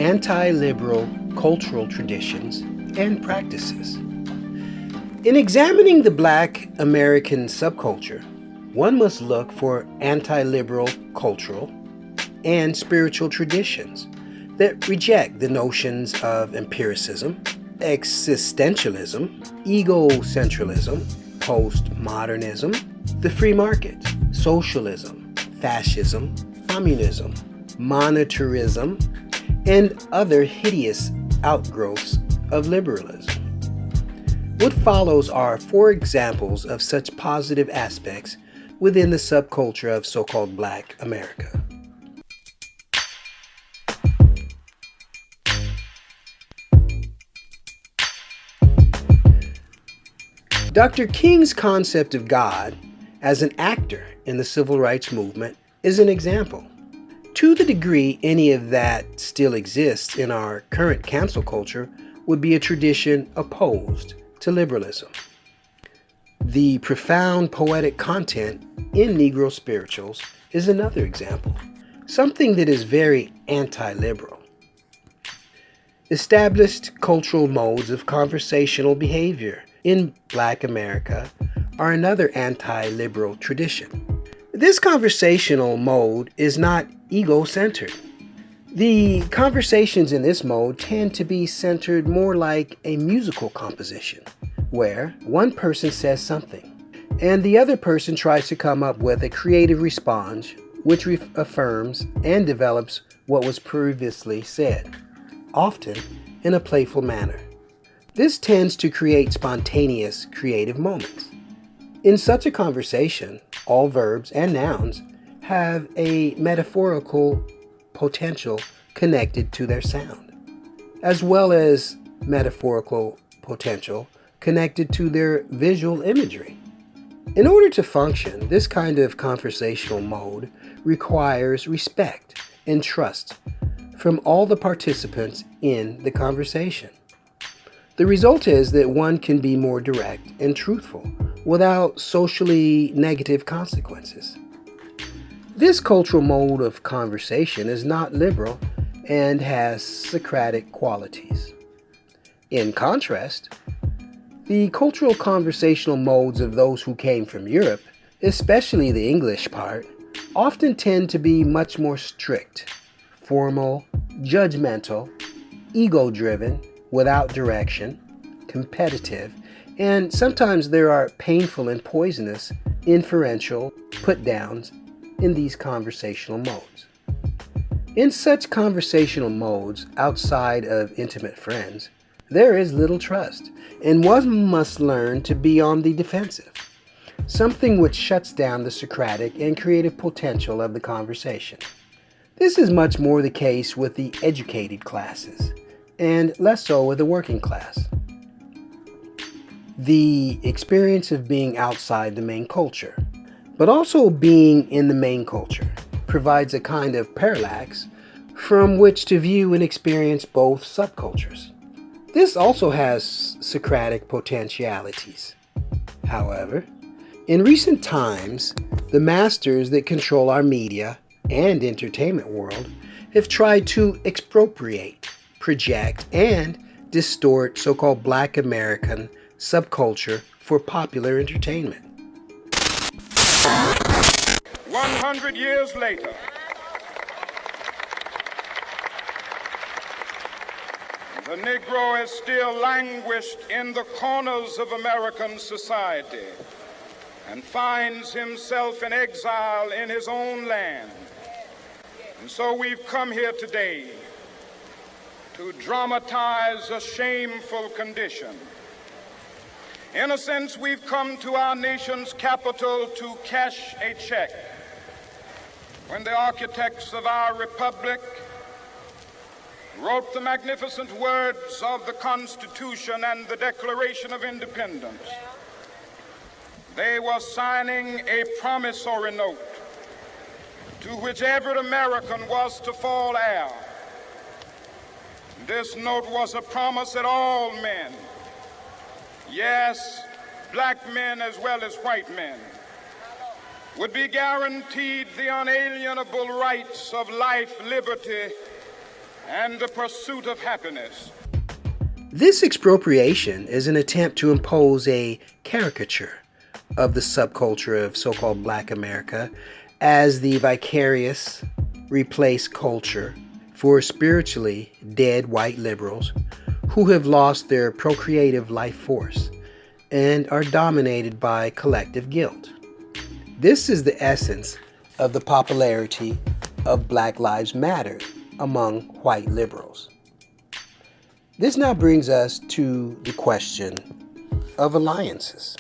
anti-liberal cultural traditions and practices. In examining the Black American subculture, one must look for anti-liberal cultural and spiritual traditions that reject the notions of empiricism, existentialism, egocentrism, post-modernism, the free market, socialism, fascism, communism, monetarism, and other hideous outgrowths of liberalism. What follows are 4 examples of such positive aspects within the subculture of so-called Black America. Dr. King's concept of God as an actor in the civil rights movement is an example. To the degree any of that still exists in our current cancel culture would be a tradition opposed to liberalism. The profound poetic content in Negro spirituals is another example, something that is very anti-liberal. Established cultural modes of conversational behavior in Black America are another anti-liberal tradition. This conversational mode is not ego-centered. The conversations in this mode tend to be centered more like a musical composition, where one person says something, and the other person tries to come up with a creative response which affirms and develops what was previously said, often in a playful manner. This tends to create spontaneous creative moments. In such a conversation, all verbs and nouns have a metaphorical potential connected to their sound, as well as metaphorical potential connected to their visual imagery. In order to function, this kind of conversational mode requires respect and trust from all the participants in the conversation. The result is that one can be more direct and truthful without socially negative consequences. This cultural mode of conversation is not liberal and has Socratic qualities. In contrast, the cultural conversational modes of those who came from Europe, especially the English part, often tend to be much more strict, formal, judgmental, ego-driven, without direction, competitive, and sometimes there are painful and poisonous inferential put-downs in these conversational modes. In such conversational modes outside of intimate friends, there is little trust, and one must learn to be on the defensive, something which shuts down the Socratic and creative potential of the conversation. This is much more the case with the educated classes, and less so with the working class. The experience of being outside the main culture, but also being in the main culture, provides a kind of parallax from which to view and experience both subcultures. This also has Socratic potentialities. However, in recent times, the masters that control our media and entertainment world have tried to expropriate, project, and distort so-called Black American subculture for popular entertainment. 100 years later, the Negro is still languished in the corners of American society and finds himself in exile in his own land. And so we've come here today to dramatize a shameful condition. In a sense, we've come to our nation's capital to cash a check. When the architects of our republic wrote the magnificent words of the Constitution and the Declaration of Independence, they were signing a promissory note to which every American was to fall heir. This note was a promise that all men, yes, black men as well as white men, would be guaranteed the unalienable rights of life, liberty, and the pursuit of happiness. This expropriation is an attempt to impose a caricature of the subculture of so-called Black America as the vicarious replaced culture for spiritually dead white liberals who have lost their procreative life force and are dominated by collective guilt. This is the essence of the popularity of Black Lives Matter among white liberals. This now brings us to the question of alliances.